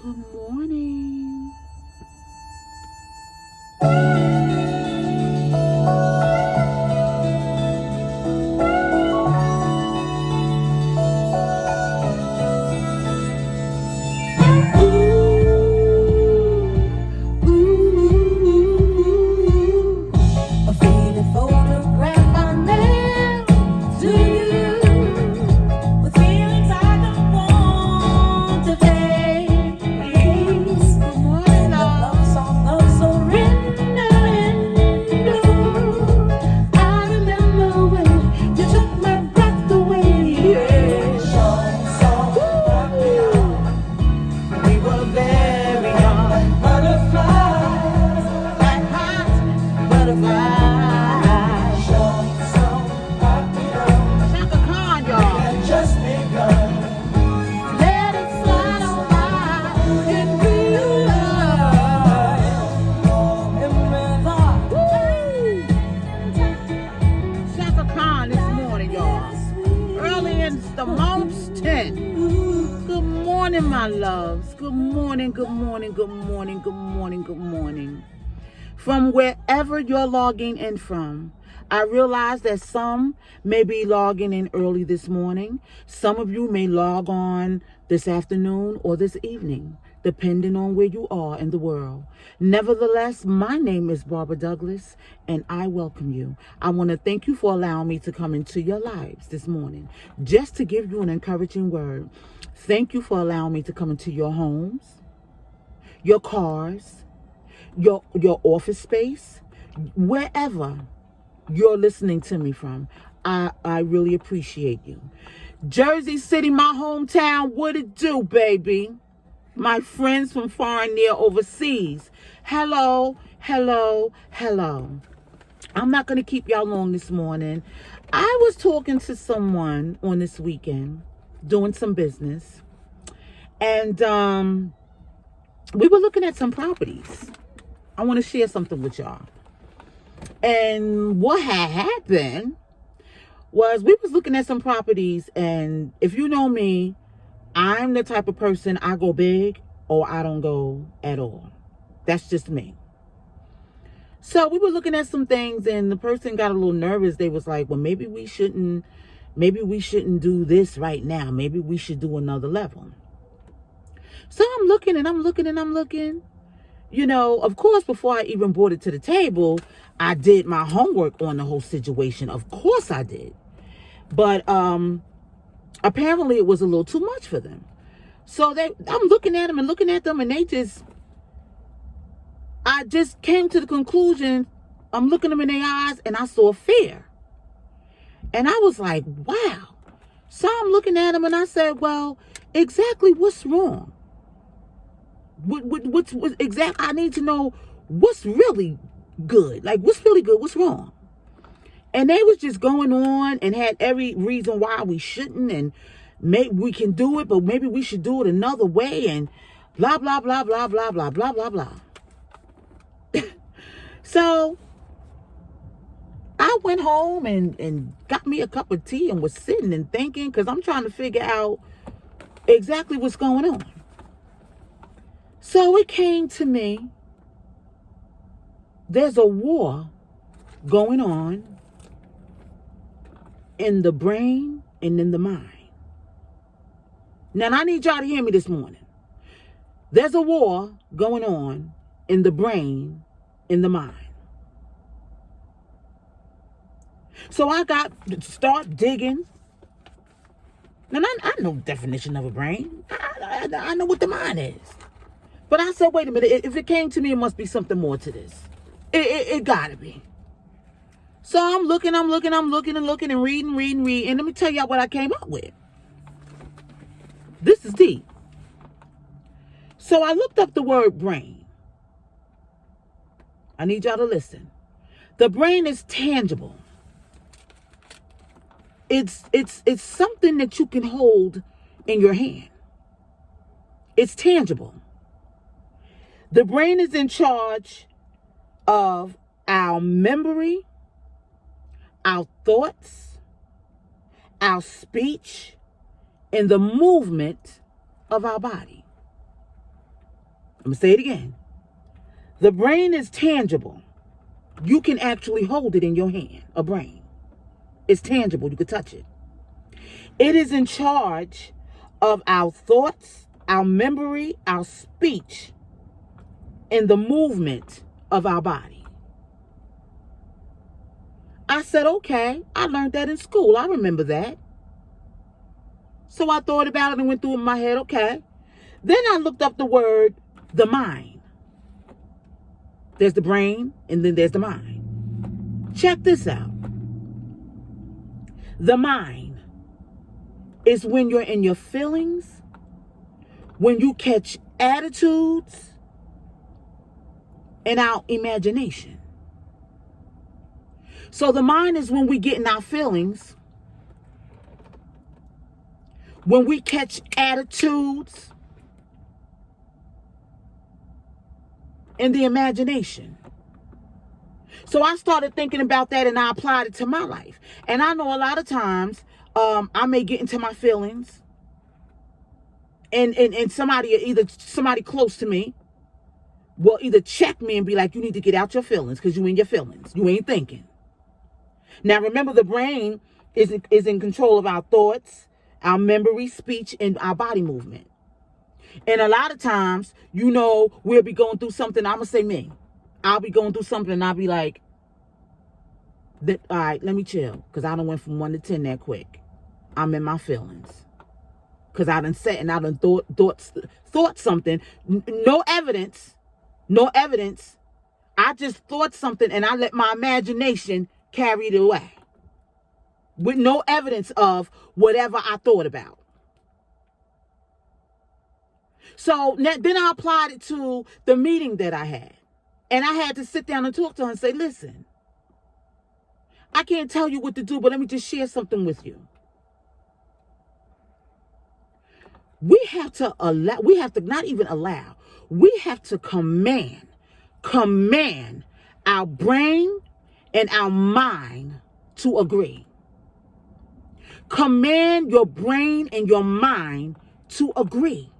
Good morning. Ooh, a faded photograph I mailed to you with feelings I don't want to face. Good morning, love song of surrender and blue. I remember when you took my breath away. We were very young, butterflies, like hot butterflies. Chaka Khan, y'all. Just begun. Let it slide on by in real life. Chaka Khan this morning, y'all. Early in the Mountain. Good morning, my loves. Good morning, good morning, good morning, good morning, good morning. From wherever you're logging in from, I realize that some may be logging in early this morning. Some of you may log on this afternoon or this evening, depending on where you are in the world. Nevertheless, my name is Barbara Douglas, and I welcome you. I want to thank you for allowing me to come into your lives this morning, just to give you an encouraging word. Thank you for allowing me to come into your homes, your cars, your office space, wherever you're listening to me from. I really appreciate you. Jersey City, my hometown, what it do, baby? My friends from far and near overseas. Hello, hello, hello. I'm not going to keep y'all long this morning. I was talking to someone on this weekend, doing some business, and we were looking at some properties. I want to share something with y'all. And what had happened was we was looking at some properties, and if you know me, I'm the type of person, I go big or I don't go at all. That's just me. So we were looking at some things, and the person got a little nervous. They was like, well, maybe we shouldn't do this right now. Maybe we should do another level. So I'm looking and I'm looking and I'm looking. You know, of course, before I even brought it to the table, I did my homework on the whole situation. Of course I did. But apparently it was a little too much for them. So I'm looking at them and looking at them, and I just came to the conclusion, I'm looking them in their eyes, and I saw fear. And I was like, wow. So I'm looking at them and I said, well, exactly what's wrong? What's exactly? I need to know what's really good. Like, what's really good? What's wrong? And they was just going on and had every reason why we shouldn't, and maybe we can do it, but maybe we should do it another way, and blah, blah, blah, blah, blah, blah, blah, blah, blah. So I went home and got me a cup of tea and was sitting and thinking, because I'm trying to figure out exactly what's going on. So it came to me, there's a war going on in the brain and in the mind. Now, I need y'all to hear me this morning. There's a war going on in the brain, in the mind. So I got to start digging. Now, I know the definition of a brain. I know what the mind is. But I said, wait a minute. If it came to me, it must be something more to this. It gotta be. So I'm looking and looking and reading. And let me tell y'all what I came up with. This is deep. So I looked up the word brain. I need y'all to listen. The brain is tangible. It's something that you can hold in your hand. It's tangible. The brain is in charge of our memory, our thoughts, our speech, and the movement of our body. I'm going to say it again. The brain is tangible. You can actually hold it in your hand, a brain. It's tangible. You can touch it. It is in charge of our thoughts, our memory, our speech, and the movement of our body. I said, okay, I learned that in school. I remember that. So I thought about it and went through it in my head, okay. Then I looked up the word, the mind. There's the brain, and then there's the mind. Check this out. The mind is when you're in your feelings, when you catch attitudes, and our imagination. So the mind is when we get in our feelings, when we catch attitudes, and the imagination. So I started thinking about that and I applied it to my life. And I know a lot of times I may get into my feelings and somebody close to me will either check me and be like, you need to get out your feelings because you in your feelings. You ain't thinking. Now remember, the brain is in control of our thoughts, our memory, speech, and our body movement. And a lot of times, we'll be going through something. I'm going to say me. I'll be going through something and I'll be like, all right, let me chill. Because I done went from 1 to 10 that quick. I'm in my feelings. Because I done sat and I done thought something. No evidence. I just thought something and I let my imagination carry it away. With no evidence of whatever I thought about. So then I applied it to the meeting that I had. And I had to sit down and talk to her and say, listen, I can't tell you what to do, but let me just share something with you. We have to command our brain and our mind to agree. Command your brain and your mind to agree.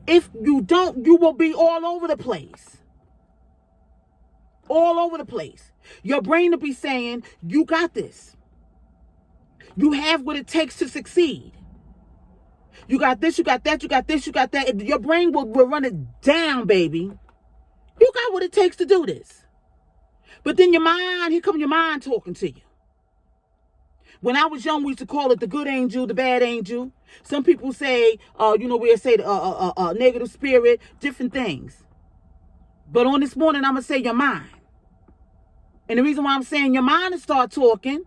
If you don't, you will be all over the place. All over the place. Your brain will be saying, you got this. You have what it takes to succeed. You got this, you got that, you got this, you got that. Your brain will run it down, baby. You got what it takes to do this. But then your mind, here come your mind talking to you. When I was young, we used to call it the good angel, the bad angel. Some people say, we'll say negative spirit, different things. But on this morning, I'm going to say your mind. And the reason why I'm saying your mind is start talking,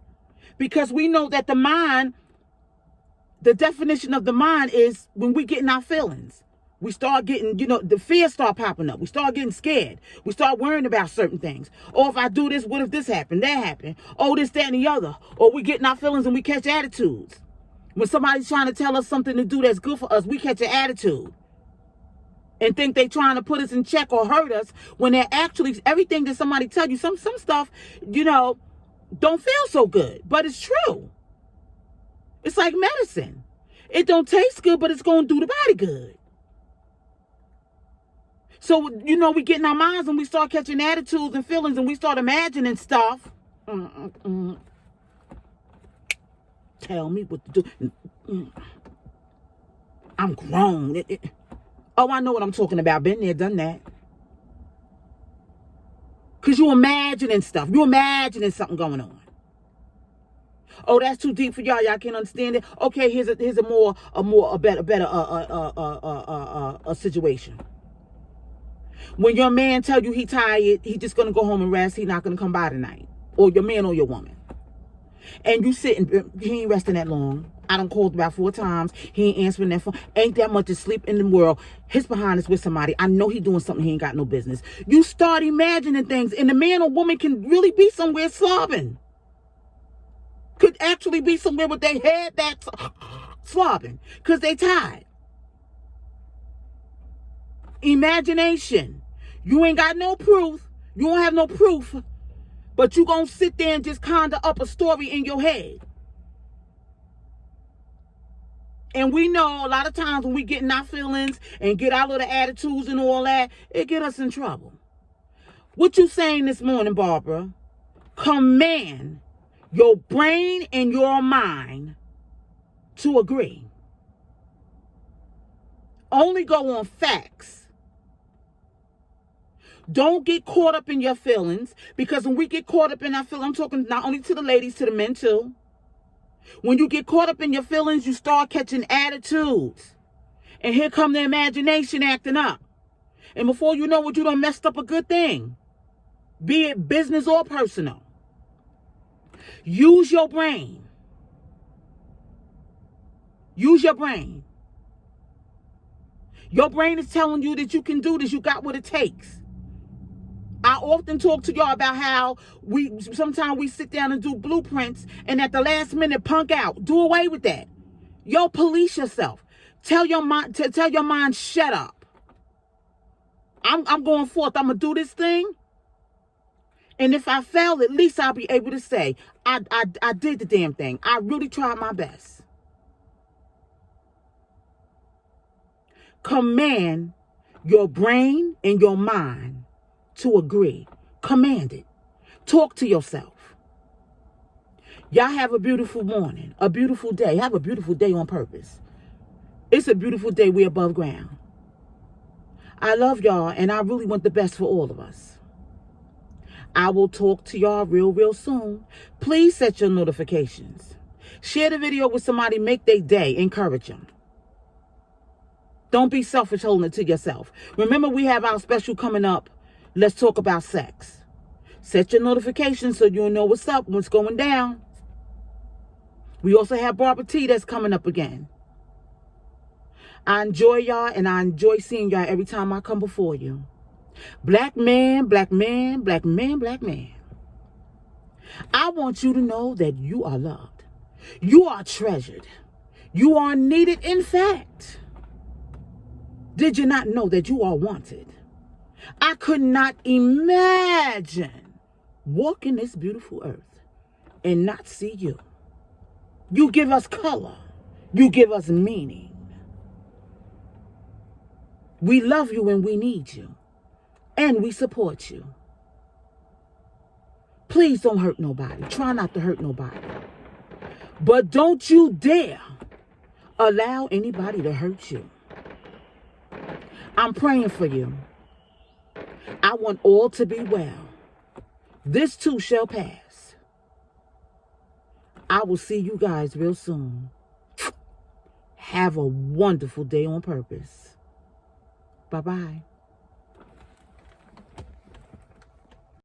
because we know that the mind, the definition of the mind is when we get in our feelings. We start getting, the fear start popping up. We start getting scared. We start worrying about certain things. Or if I do this, what if this happened, that happened? Oh, this, that, and the other. Or we get in our feelings and we catch attitudes. When somebody's trying to tell us something to do that's good for us, we catch an attitude. And think they're trying to put us in check or hurt us when they're actually, everything that somebody tell you, some stuff, don't feel so good. But it's true. It's like medicine. It don't taste good, but it's going to do the body good. So, we get in our minds and we start catching attitudes and feelings and we start imagining stuff. Tell me what to do. I'm grown. Oh, I know what I'm talking about. Been there, done that. Because you're imagining stuff. You're imagining something going on. Oh, that's too deep for y'all. Y'all can't understand it. Okay, here's a better situation. When your man tell you he tired, he just gonna go home and rest. He not gonna come by tonight. Or your man or your woman. And you sitting, he ain't resting that long. I done called about 4 times. He ain't answering that phone. Ain't that much to sleep in the world. His behind is with somebody. I know he doing something he ain't got no business. You start imagining things, and the man or woman can really be somewhere slobbing. Could actually be somewhere with their head that's slobbing because they tired. Imagination. You ain't got no proof. You don't have no proof. But you gonna sit there and just conjure up a story in your head. And we know a lot of times when we get in our feelings and get our little attitudes and all that, it get us in trouble. What you saying this morning, Barbara? Command your brain and your mind to agree. Only go on facts. Don't get caught up in your feelings, because when we get caught up in our feelings, I'm talking not only to the ladies, to the men too. When you get caught up in your feelings, you start catching attitudes. And here come the imagination acting up. And before you know it, you done messed up a good thing. Be it business or personal. Use your brain. Use your brain. Your brain is telling you that you can do this. You got what it takes. I often talk to y'all about how sometimes we sit down and do blueprints and at the last minute punk out. Do away with that. Yo, police yourself. Tell your mind, shut up. I'm going forth. I'm gonna do this thing. And if I fail, at least I'll be able to say, I did the damn thing. I really tried my best. Command your brain and your mind to agree. Command it. Talk to yourself. Y'all have a beautiful morning, a beautiful day. Have a beautiful day on purpose. It's a beautiful day. We're above ground. I love y'all, and I really want the best for all of us. I will talk to y'all real soon. Please set your notifications. Share the video with somebody. Make their day. Encourage them. Don't be selfish holding it to yourself. Remember, we have our special coming up. Let's talk about sex. Set your notifications so you'll know what's up, what's going down. We also have Barbara T that's coming up again. I enjoy y'all, and I enjoy seeing y'all every time I come before you. Black man, black man, black man, black man. I want you to know that you are loved. You are treasured. You are needed. In fact, did you not know that you are wanted? I could not imagine walking this beautiful earth and not see you. You give us color. You give us meaning. We love you and we need you. And we support you. Please don't hurt nobody. Try not to hurt nobody. But don't you dare allow anybody to hurt you. I'm praying for you. I want all to be well. This too shall pass. I will see you guys real soon. Have a wonderful day on purpose. Bye-bye.